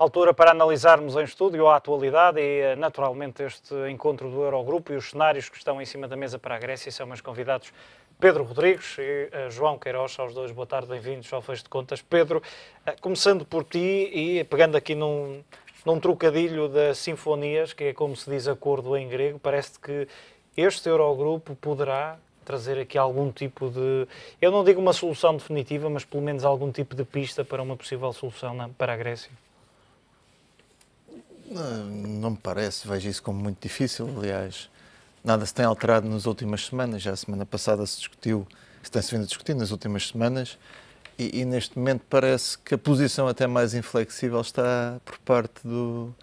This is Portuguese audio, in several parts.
Altura para analisarmos em estúdio a atualidade e, naturalmente, este encontro do Eurogrupo e os cenários que estão em cima da mesa para a Grécia. São meus convidados Pedro Rodrigues e João Queiroz. Aos dois, boa tarde, bem-vindos ao Fecho de Contas. Pedro, começando por ti e pegando aqui num trocadilho das sinfonias, que é como se diz acordo em grego, parece que este Eurogrupo poderá trazer aqui algum tipo de, eu não digo uma solução definitiva, mas pelo menos algum tipo de pista para uma possível solução para a Grécia. Não me parece, vejo isso como muito difícil. Aliás, nada se tem alterado nas últimas semanas. Já a semana passada se discutiu, se tem-se vindo a discutir nas últimas semanas, e neste momento parece que a posição até mais inflexível está por parte do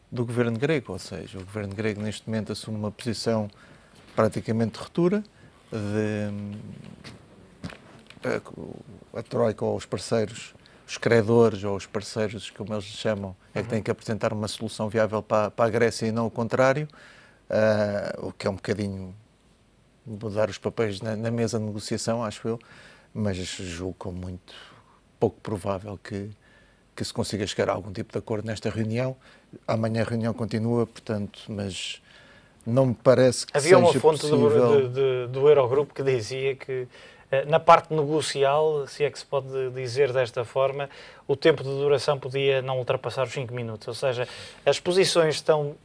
governo grego. Ou seja, o governo grego neste momento assume uma posição praticamente de ruptura. A Troika ou os parceiros, os credores ou os parceiros, como eles chamam, é que têm que apresentar uma solução viável para a Grécia e não o contrário, o que é um bocadinho mudar os papéis na mesa de negociação, acho eu, mas julgo como muito pouco provável que se consiga chegar a algum tipo de acordo nesta reunião. Amanhã a reunião continua, portanto, mas não me parece que havia uma seja fonte possível... do Eurogrupo que dizia que na parte negocial, se é que se pode dizer desta forma, o tempo de duração podia não ultrapassar os 5 minutos. Ou seja, as posições estão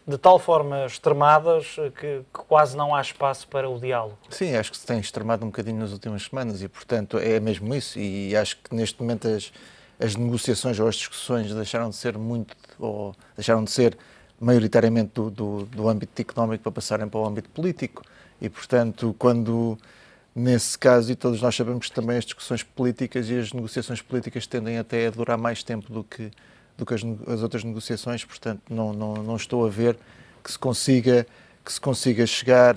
de tal forma extremadas que quase não há espaço para o diálogo. Sim, acho que se tem extremado um bocadinho nas últimas semanas e, portanto, é mesmo isso. E acho que neste momento as negociações ou as discussões deixaram de ser maioritariamente do âmbito económico para passarem para o âmbito político. E, portanto, nesse caso, e todos nós sabemos que também as discussões políticas e as negociações políticas tendem até a durar mais tempo do que as outras negociações, portanto, não estou a ver que se consiga chegar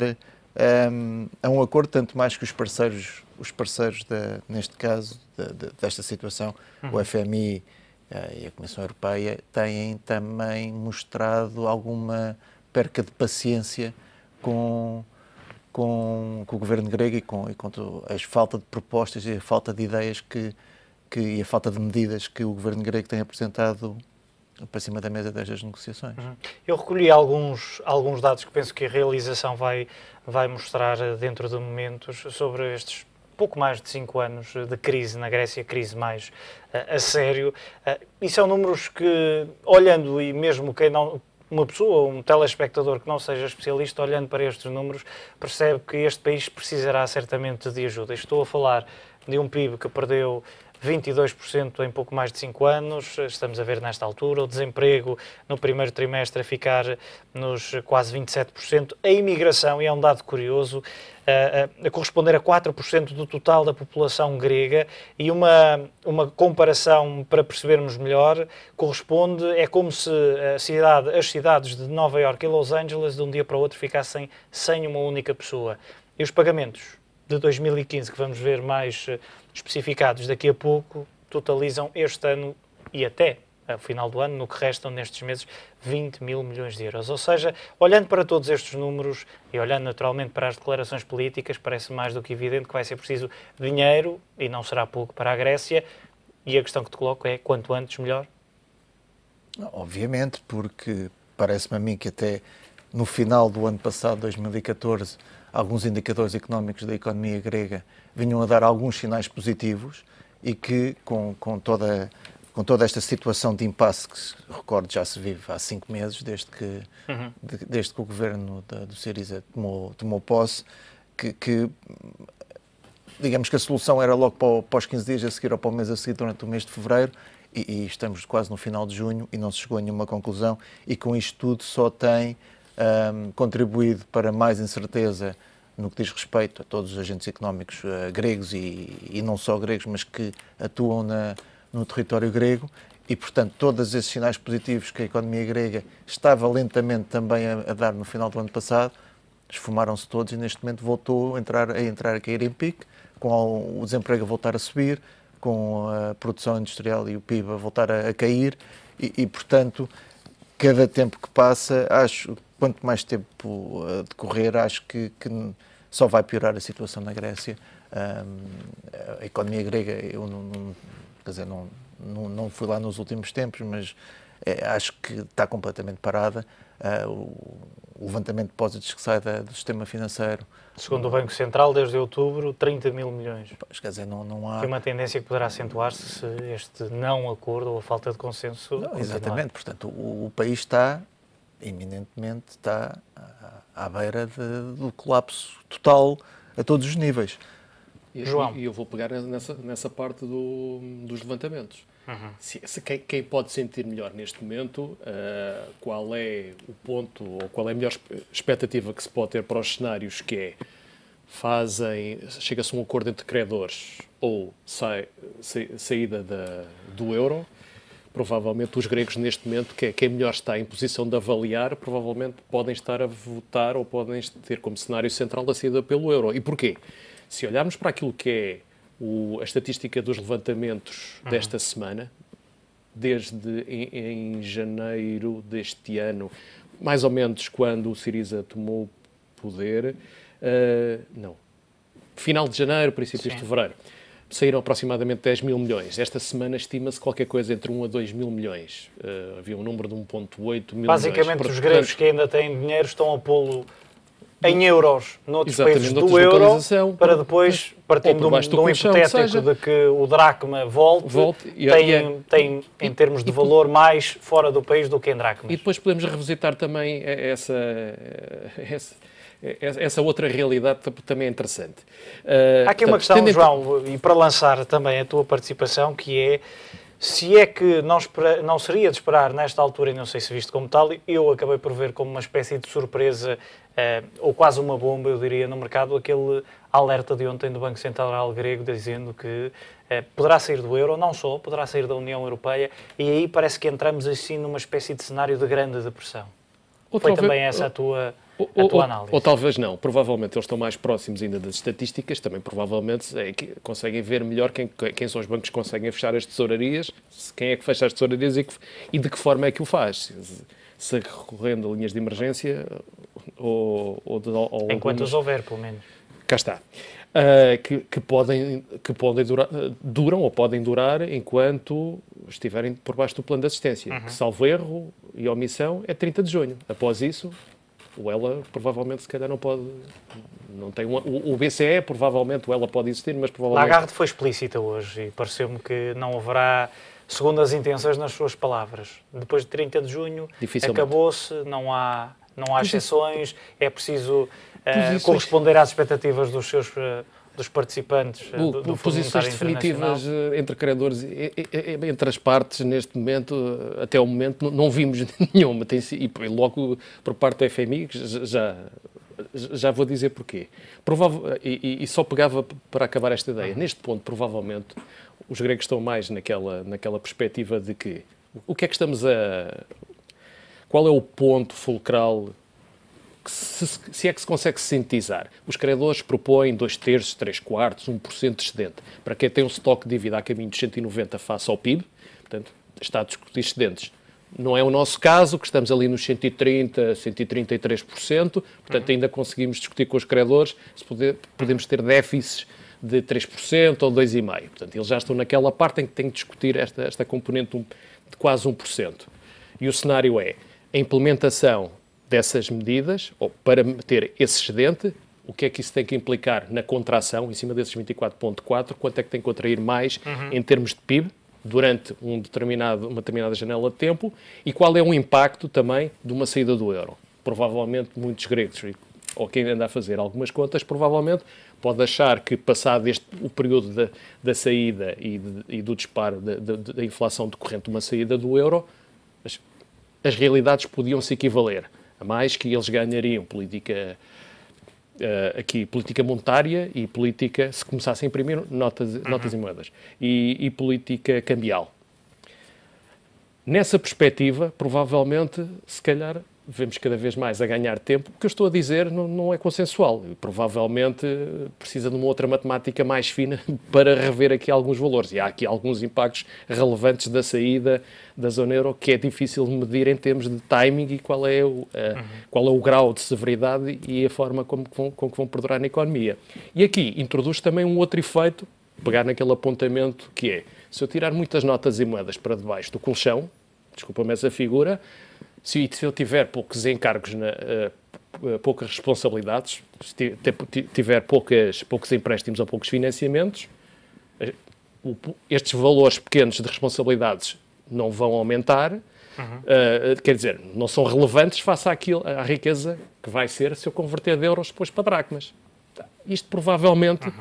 a um acordo, tanto mais que os parceiros neste caso, desta situação, o FMI e a Comissão Europeia, têm também mostrado alguma perca de paciência com o governo grego e com a falta de propostas e a falta de ideias e a falta de medidas que o governo grego tem apresentado para cima da mesa destas negociações. Eu recolhi alguns dados que penso que a realização vai mostrar dentro de momentos sobre estes pouco mais de 5 anos de crise na Grécia, crise mais a sério. E são números que, olhando, e mesmo quem não... uma pessoa, um telespectador que não seja especialista, olhando para estes números, percebe que este país precisará certamente de ajuda. Estou a falar de um PIB que perdeu 22% em pouco mais de 5 anos, estamos a ver nesta altura, o desemprego no primeiro trimestre a ficar nos quase 27%, a imigração, e é um dado curioso, a corresponder a 4% do total da população grega, e uma comparação para percebermos melhor, é como se as cidades de Nova Iorque e Los Angeles de um dia para o outro ficassem sem uma única pessoa. E os pagamentos de 2015, que vamos ver mais especificados daqui a pouco, totalizam este ano e até ao final do ano, no que restam nestes meses, 20 mil milhões de euros. Ou seja, olhando para todos estes números e olhando naturalmente para as declarações políticas, parece mais do que evidente que vai ser preciso dinheiro, e não será pouco, para a Grécia. E a questão que te coloco é, quanto antes, melhor? Obviamente, porque parece-me a mim que até no final do ano passado, 2014, alguns indicadores económicos da economia grega vinham a dar alguns sinais positivos e que, com toda esta situação de impasse que, recordo, já se vive há 5 meses, desde que o governo do Syriza tomou posse, que digamos que a solução era logo para os 15 dias a seguir ou para o mês a seguir, durante o mês de fevereiro, e estamos quase no final de junho e não se chegou a nenhuma conclusão, e com isto tudo só tem contribuído para mais incerteza no que diz respeito a todos os agentes económicos gregos e não só gregos, mas que atuam no território grego, e, portanto, todos esses sinais positivos que a economia grega estava lentamente também a dar no final do ano passado, esfumaram-se todos e neste momento voltou a cair em pique, com o desemprego a voltar a subir, com a produção industrial e o PIB a voltar a cair e, portanto, cada tempo que passa, quanto mais tempo decorrer, acho que só vai piorar a situação na Grécia. A economia grega, não fui lá nos últimos tempos, mas acho que está completamente parada. O levantamento de depósitos que sai do sistema financeiro. Segundo o Banco Central, desde outubro, 30 mil milhões. Pois, quer dizer, não há... É uma tendência que poderá acentuar-se se este não acordo ou a falta de consenso não, exatamente, portanto, o país está, iminentemente, está à beira do colapso total a todos os níveis. João. E eu vou pegar nessa parte dos levantamentos. Quem pode sentir melhor neste momento, qual é o ponto, ou qual é a melhor expectativa que se pode ter para os cenários, que é, chega-se a um acordo entre credores ou saída do euro. Provavelmente os gregos neste momento, quem melhor está em posição de avaliar, provavelmente podem estar a votar ou podem ter como cenário central a saída pelo euro. E porquê? Se olharmos para aquilo que é a estatística dos levantamentos desta semana, desde em janeiro deste ano, mais ou menos quando o Syriza tomou o poder, final de janeiro, princípios de fevereiro, saíram aproximadamente 10 mil milhões. Esta semana estima-se qualquer coisa entre 1 a 2 mil milhões. Havia um número de 1,8 mil Basicamente, milhões. os gregos que ainda têm dinheiro estão a pô-lo em euros noutros países do euro, para depois, partindo de um hipotético de que o dracma volte tem em termos de valor mais fora do país do que em dracmas. E depois podemos revisitar também essa outra realidade que também é interessante. Há aqui uma questão, João, e para lançar também a tua participação, que é, se é que não seria de esperar nesta altura, e não sei se viste como tal, eu acabei por ver como uma espécie de surpresa, ou quase uma bomba, eu diria, no mercado, aquele alerta de ontem do Banco Central grego, dizendo que poderá sair do euro, não só, poderá sair da União Europeia, e aí parece que entramos assim numa espécie de cenário de grande depressão. Foi também essa a tua análise? Ou talvez não. Provavelmente eles estão mais próximos ainda das estatísticas, também provavelmente conseguem ver melhor quem são os bancos que conseguem fechar as tesourarias, quem é que fecha as tesourarias e de que forma é que o faz. Se recorrendo a linhas de emergência ou enquanto os houver, pelo menos. Cá está. Que podem duram ou podem durar enquanto estiverem por baixo do plano de assistência, que, salvo erro e omissão, é 30 de junho. Após isso, o ELA provavelmente se calhar não pode... Não tem o BCE, provavelmente, o ELA pode existir, mas provavelmente... Lagarde foi explícita hoje e pareceu-me que não haverá, segundo as intenções nas suas palavras. Depois de 30 de junho, acabou-se, não há exceções, é preciso corresponder às expectativas dos participantes do Fundo Posições definitivas entre credores, entre as partes, neste momento, até o momento, não vimos nenhuma. E logo por parte do FMI, já vou dizer porquê. E só pegava para acabar esta ideia. Neste ponto, provavelmente, os gregos estão mais naquela perspectiva de que o que é que estamos a... Qual é o ponto fulcral, se é que se consegue sintetizar? Os credores propõem 2/3, 3/4, 1% de excedente. Para quem tem um estoque de dívida a caminho de 190 face ao PIB, portanto, está a discutir excedentes. Não é o nosso caso, que estamos ali nos 130, 133%, portanto, ainda conseguimos discutir com os credores se podemos ter déficits de 3% ou 2,5%. Portanto, eles já estão naquela parte em que têm que discutir esta componente de quase 1%. E o cenário é a implementação dessas medidas, ou para ter esse excedente, o que é que isso tem que implicar na contração, em cima desses 24,4%, quanto é que tem que contrair mais em termos de PIB, durante uma determinada janela de tempo, e qual é o impacto também de uma saída do euro. Provavelmente muitos gregos, ou quem anda a fazer algumas contas, provavelmente pode achar que, passado o período da saída e do disparo da inflação decorrente de uma saída do euro, as realidades podiam se equivaler, a mais que eles ganhariam política monetária e política, se começassem a imprimir notas e moedas, e política cambial. Nessa perspectiva, provavelmente, se calhar, vemos cada vez mais a ganhar tempo. O que eu estou a dizer não é consensual. Provavelmente precisa de uma outra matemática mais fina para rever aqui alguns valores. E há aqui alguns impactos relevantes da saída da zona euro que é difícil de medir em termos de timing e qual é o grau de severidade e a forma com que vão perdurar na economia. E aqui introduz também um outro efeito, pegar naquele apontamento que é, Se eu tirar muitas notas e moedas para debaixo do colchão, desculpa-me essa figura, se eu tiver poucos encargos, poucas responsabilidades, se tiver poucos empréstimos ou poucos financiamentos, estes valores pequenos de responsabilidades não vão aumentar, quer dizer, não são relevantes face à riqueza que vai ser se eu converter de euros depois para dracmas. Isto provavelmente,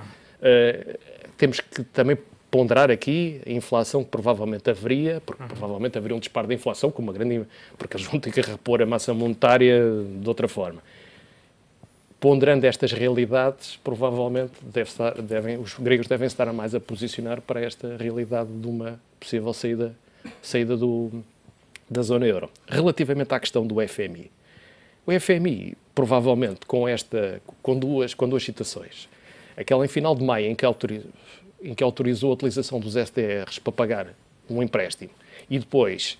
temos que também ponderar aqui a inflação que provavelmente haveria, porque provavelmente haveria um disparo da inflação, com uma grande, porque eles vão ter que repor a massa monetária de outra forma. Ponderando estas realidades, provavelmente os gregos devem estar mais a posicionar para esta realidade de uma possível saída da zona euro. Relativamente à questão do FMI. O FMI, provavelmente, com duas situações. Aquela em final de maio, em que autorizou a utilização dos SDRs para pagar um empréstimo, e depois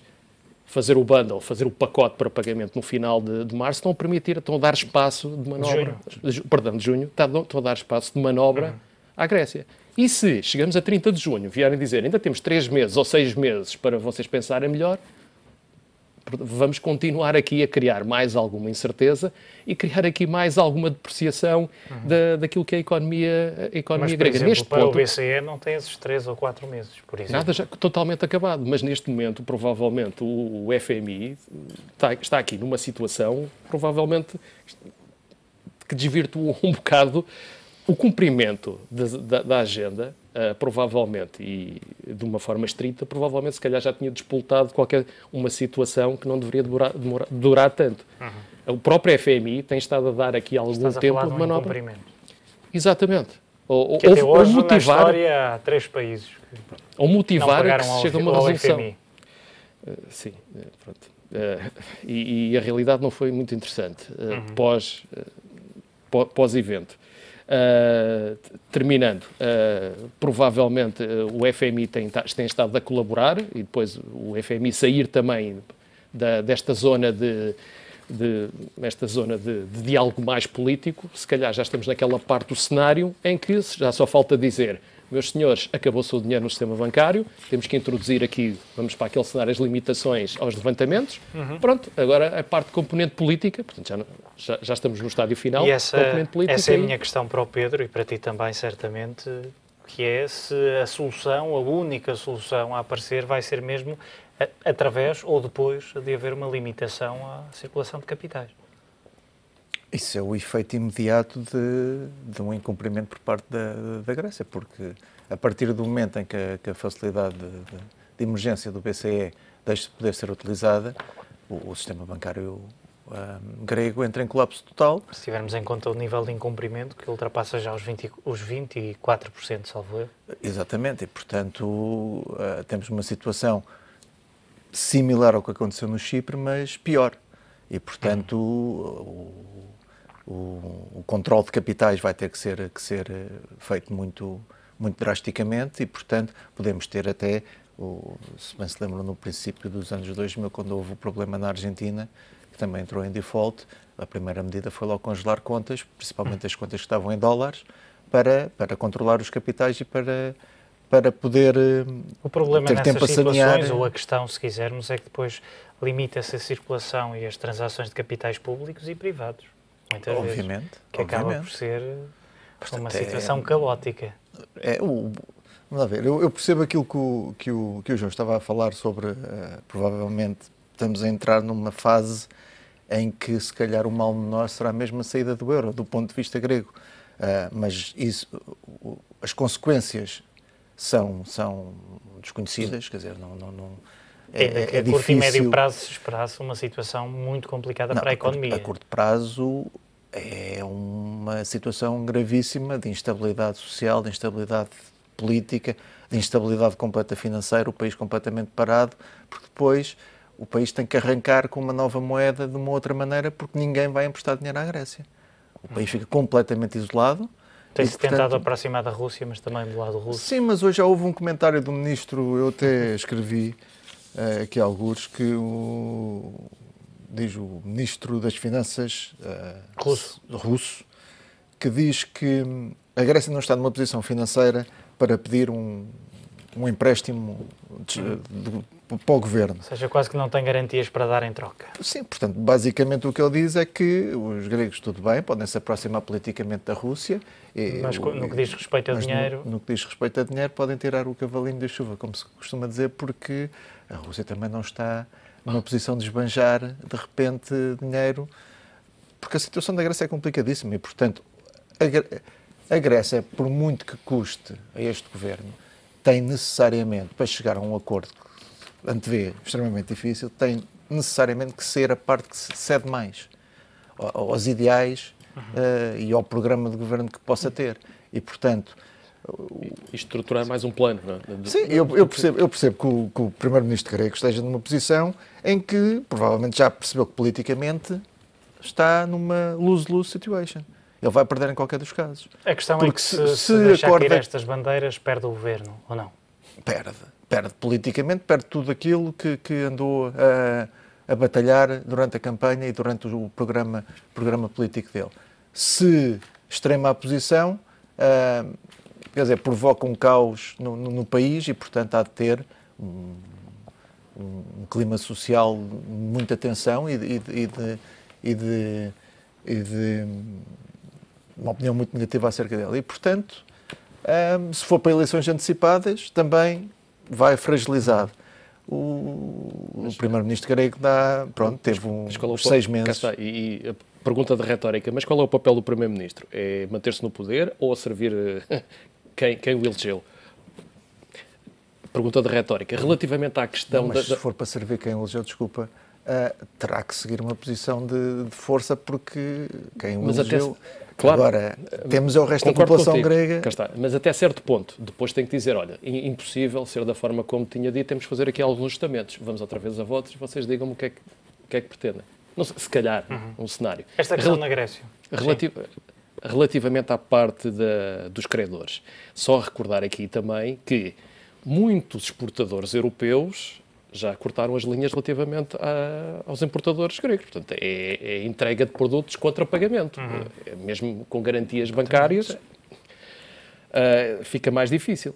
fazer o bundle, fazer o pacote para pagamento no final de março, estão a dar espaço de manobra... de junho, estão a dar espaço de manobra à Grécia. E se chegamos a 30 de junho, vierem dizer ainda temos 3 meses ou 6 meses para vocês pensarem melhor, vamos continuar aqui a criar mais alguma incerteza e criar aqui mais alguma depreciação daquilo que é a economia mas, grega. Exemplo, para o BCE não tem esses 3 ou 4 meses, por exemplo. Nada já totalmente acabado, mas neste momento, provavelmente, o FMI está aqui numa situação, provavelmente, que desvirtua um bocado o cumprimento da agenda, provavelmente, e de uma forma estrita, provavelmente, se calhar já tinha despoltado uma situação que não deveria durar tanto. O próprio FMI tem estado a dar aqui algum tempo de manobra. Exatamente. Ou que até hoje, motivar, na história, há 3 países que ou motivar não que se chegue a uma resolução. Sim, pronto. E a realidade não foi muito interessante pós-evento. Terminando, provavelmente o FMI tem estado a colaborar e depois o FMI sair também desta zona de diálogo mais político. Se calhar já estamos naquela parte do cenário em que já só falta dizer: meus senhores, acabou-se o dinheiro no sistema bancário, temos que introduzir aqui, vamos para aquele cenário, as limitações aos levantamentos. Pronto, agora a parte de componente política, portanto já estamos no estádio final. E essa é a minha questão para o Pedro e para ti também, certamente, que é se a solução, a única solução a aparecer vai ser mesmo através ou depois de haver uma limitação à circulação de capitais. Isso é o efeito imediato de um incumprimento por parte da Grécia, porque a partir do momento em que a facilidade de emergência do BCE deixa de poder ser utilizada, o sistema bancário grego entra em colapso total. Se tivermos em conta o nível de incumprimento, que ultrapassa já os 24%, salvo eu. Exatamente, e portanto temos uma situação similar ao que aconteceu no Chipre, mas pior. E portanto o controle de capitais vai ter que ser feito muito, muito drasticamente e, portanto, podemos ter até, se bem se lembram, no princípio dos anos 2000, quando houve o problema na Argentina, que também entrou em default, a primeira medida foi logo congelar contas, principalmente as contas que estavam em dólares, para controlar os capitais e para poder o problema ter tempo a sanear. Ou a questão, se quisermos, é que depois limita-se a circulação e as transações de capitais públicos e privados. Muitas vezes, que acaba por ser uma situação caótica. Vamos lá ver, eu percebo aquilo que o João estava a falar sobre, provavelmente estamos a entrar numa fase em que se calhar o mal menor será mesmo a saída do euro, do ponto de vista grego. Mas as consequências são desconhecidas, quer dizer, a curto e médio prazo se esperasse uma situação muito complicada para a economia. A curto prazo é uma situação gravíssima de instabilidade social, de instabilidade política, de instabilidade completa financeira, o país completamente parado, porque depois o país tem que arrancar com uma nova moeda de uma outra maneira, porque ninguém vai emprestar dinheiro à Grécia. O país fica completamente isolado. Tem-se tentado aproximar da Rússia, mas também do lado russo. Sim, mas hoje já houve um comentário do ministro, eu até escrevi aqui alguns, que diz o ministro das Finanças russo, que diz que a Grécia não está numa posição financeira para pedir um um empréstimo para o governo. Ou seja, quase que não tem garantias para dar em troca. Sim, portanto, basicamente o que ele diz é que os gregos, tudo bem, podem se aproximar politicamente da Rússia. Mas no que diz respeito a dinheiro... No que diz respeito a dinheiro, podem tirar o cavalinho da chuva, como se costuma dizer, porque a Rússia também não está numa posição de esbanjar, de repente, dinheiro, porque a situação da Grécia é complicadíssima e, portanto, a Grécia, por muito que custe a este governo, tem necessariamente, para chegar a um acordo que antevê extremamente difícil, tem necessariamente que ser a parte que se cede mais aos ideais e ao programa de governo que possa ter. E, portanto... E estruturar mais um plano, não é? Sim, eu percebo que o primeiro-ministro grego esteja numa posição em que, provavelmente, já percebeu que politicamente está numa lose-lose situation. Ele vai perder em qualquer dos casos. A questão é que se deixar cair estas bandeiras, perde o governo, ou não? Perde politicamente, perde tudo aquilo que andou a batalhar durante a campanha e durante o programa político dele. Se extrema a posição, quer dizer, provoca um caos no país e, portanto, há de ter um clima social de muita tensão e de uma opinião muito negativa acerca dele. E, portanto, se for para eleições antecipadas, também vai fragilizado. O primeiro-ministro grego teve uns 6 meses. E a pergunta de retórica, mas qual é o papel do primeiro-ministro? É manter-se no poder ou servir quem o elegeu? Pergunta de retórica. Relativamente à questão... se for para servir quem o elegeu, desculpa, terá que seguir uma posição de força porque quem o elegeu... Claro, agora, temos o resto da população contigo, grega... Cá está. Mas até certo ponto, depois tem que dizer, olha, impossível ser da forma como tinha dito, temos que fazer aqui alguns ajustamentos. Vamos outra vez a votos e vocês digam-me o que é que pretendem. Não sei, se calhar, um cenário. Esta questão na Grécia. Relativamente à parte dos credores, só recordar aqui também que muitos exportadores europeus já cortaram as linhas relativamente aos importadores gregos. Portanto, é entrega de produtos contra pagamento. Mesmo com garantias bancárias, fica mais difícil.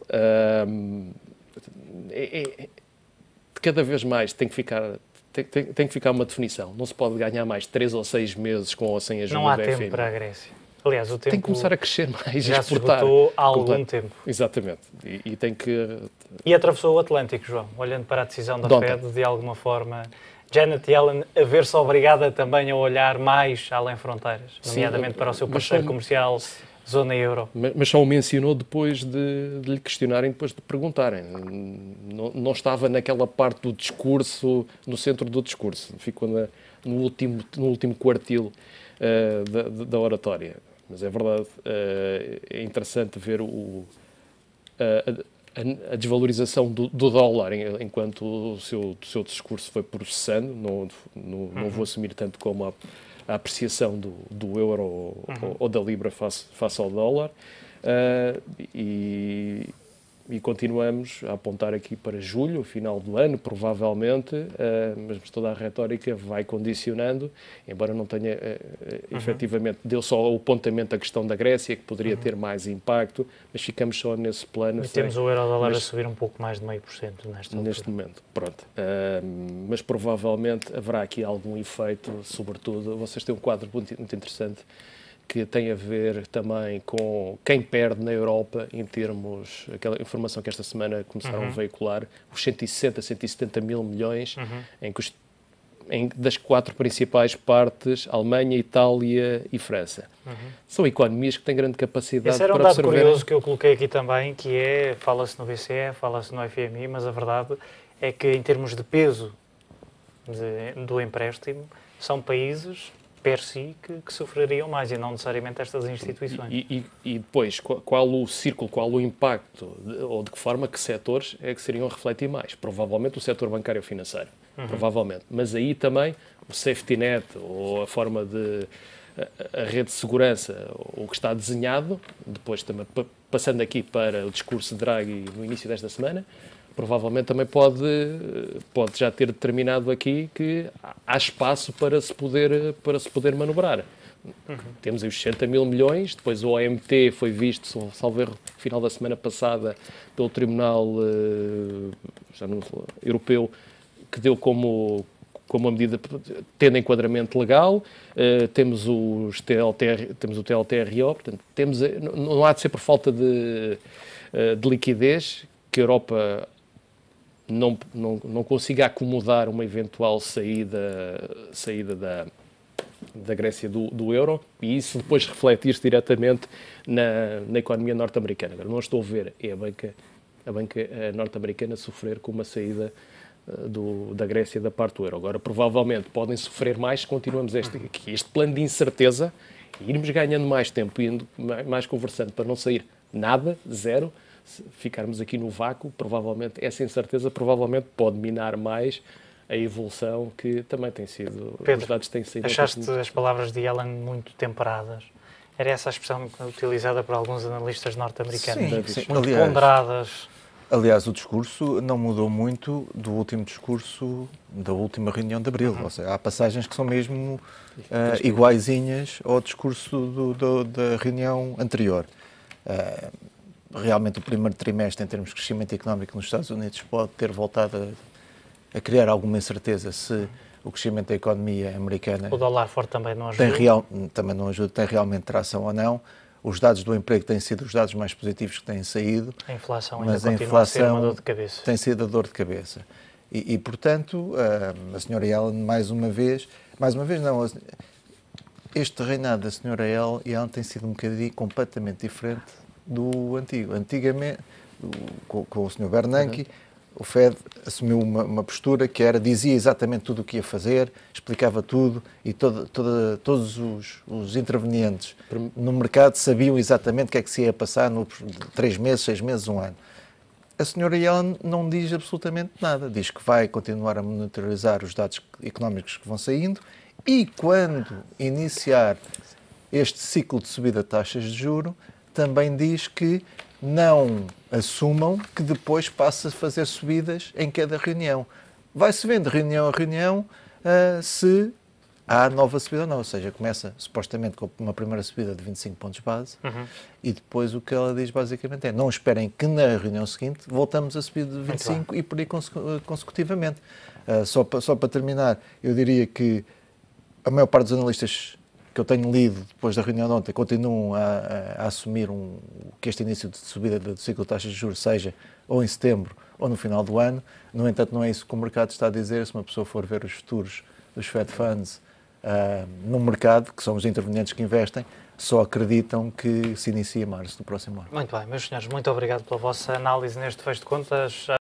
Cada vez mais tem que ficar uma definição. Não se pode ganhar mais 3 ou 6 meses com ou sem ajuda Não há da tempo FMI. para a Grécia. Aliás, o tempo tem que começar a crescer mais já e exportar. Se esgotou há algum tempo. Exatamente. E tem que... E atravessou o Atlântico, João, olhando para a decisão da Fed, de alguma forma, Janet Yellen a ver-se obrigada também a olhar mais além fronteiras, nomeadamente para o seu parceiro comercial, zona euro. Mas só o mencionou depois de lhe questionarem, depois de perguntarem. Não estava naquela parte do discurso, no centro do discurso. Ficou no último quartil da oratória. Mas é verdade, é interessante ver a desvalorização do dólar enquanto o seu discurso foi processando. Não vou assumir tanto como a apreciação do euro ou da libra face ao dólar. E continuamos a apontar aqui para julho, final do ano, provavelmente, mas toda a retórica vai condicionando, embora não tenha efetivamente, deu só o apontamento da questão da Grécia, que poderia ter mais impacto, mas ficamos só nesse plano. E temos o euro-dólar a subir um pouco mais de 0,5% neste momento. Pronto. Mas provavelmente haverá aqui algum efeito, sobretudo, vocês têm um quadro muito interessante, que tem a ver também com quem perde na Europa em termos, aquela informação que esta semana começaram a veicular, os 170 mil milhões, das 4 principais partes, Alemanha, Itália e França. São economias que têm grande capacidade para absorver... Esse era um dado curioso que eu coloquei aqui também, que é, fala-se no BCE, fala-se no FMI, mas a verdade é que em termos de peso do empréstimo, são países... per si, que sofreriam mais e não necessariamente estas instituições. E depois, qual o círculo, qual o impacto, ou de que forma, que setores é que seriam a refletir mais? Provavelmente o setor bancário financeiro, provavelmente. Mas aí também o safety net, ou a forma de... a rede de segurança, o que está desenhado, depois também passando aqui para o discurso de Draghi no início desta semana, provavelmente também pode já ter determinado aqui que há espaço para se poder manobrar. Temos aí os 60 mil milhões, depois o OMT foi visto, salvo erro, no final da semana passada, pelo Tribunal Europeu, que deu como uma medida tendo enquadramento legal, temos o TLTRO, portanto, não há de ser por falta de liquidez que a Europa não consiga acomodar uma eventual saída da Grécia do euro, e isso depois refletir-se diretamente na economia norte-americana. Agora, não estou a ver a banca norte-americana sofrer com uma saída da Grécia da parte do euro. Agora, provavelmente, podem sofrer mais se continuamos este plano de incerteza, e irmos ganhando mais tempo, indo mais conversando para não sair nada, zero, se ficarmos aqui no vácuo, provavelmente, essa incerteza provavelmente pode minar mais a evolução que também tem sido... Pedro, os dados têm sido... achaste as palavras de Yellen muito temperadas? Era essa a expressão utilizada por alguns analistas norte-americanos? Sim. Muito ponderadas. Aliás, o discurso não mudou muito do último discurso da última reunião de Abril. Ou seja, há passagens que são mesmo iguaizinhas ao discurso da reunião anterior. Realmente, o primeiro trimestre, em termos de crescimento económico nos Estados Unidos, pode ter voltado a criar alguma incerteza se o crescimento da economia americana... O dólar forte também não ajuda. Também não ajuda, tem realmente tração ou não. Os dados do emprego têm sido os dados mais positivos que têm saído. A inflação ainda continua a ser uma dor de cabeça. Tem sido a dor de cabeça. E portanto, a senhora Yellen, mais uma vez não, este reinado da senhora Yellen tem sido um bocadinho completamente diferente do antigo. Antigamente, com o senhor Bernanke, o Fed assumiu uma postura que dizia exatamente tudo o que ia fazer, explicava tudo, e todos os intervenientes no mercado sabiam exatamente o que é que se ia passar nos 3 meses, 6 meses, 1 ano. A senhora Yellen não diz absolutamente nada, diz que vai continuar a monitorizar os dados económicos que vão saindo, e quando iniciar este ciclo de subida de taxas de juros, também diz que não assumam que depois passa a fazer subidas em cada reunião. Vai-se vendo reunião a reunião se há nova subida ou não. Ou seja, começa supostamente com uma primeira subida de 25 pontos base e depois o que ela diz basicamente não esperem que na reunião seguinte voltamos a subir de 25 e por aí consecutivamente. Só para terminar, eu diria que a maior parte dos analistas que eu tenho lido depois da reunião de ontem continuam a assumir que este início de subida do ciclo de taxas de juros seja ou em setembro ou no final do ano. No entanto, não é isso que o mercado está a dizer. Se uma pessoa for ver os futuros dos Fed Funds no mercado, que são os intervenientes que investem, só acreditam que se inicia em março do próximo ano. Muito bem, meus senhores, muito obrigado pela vossa análise neste fecho de contas.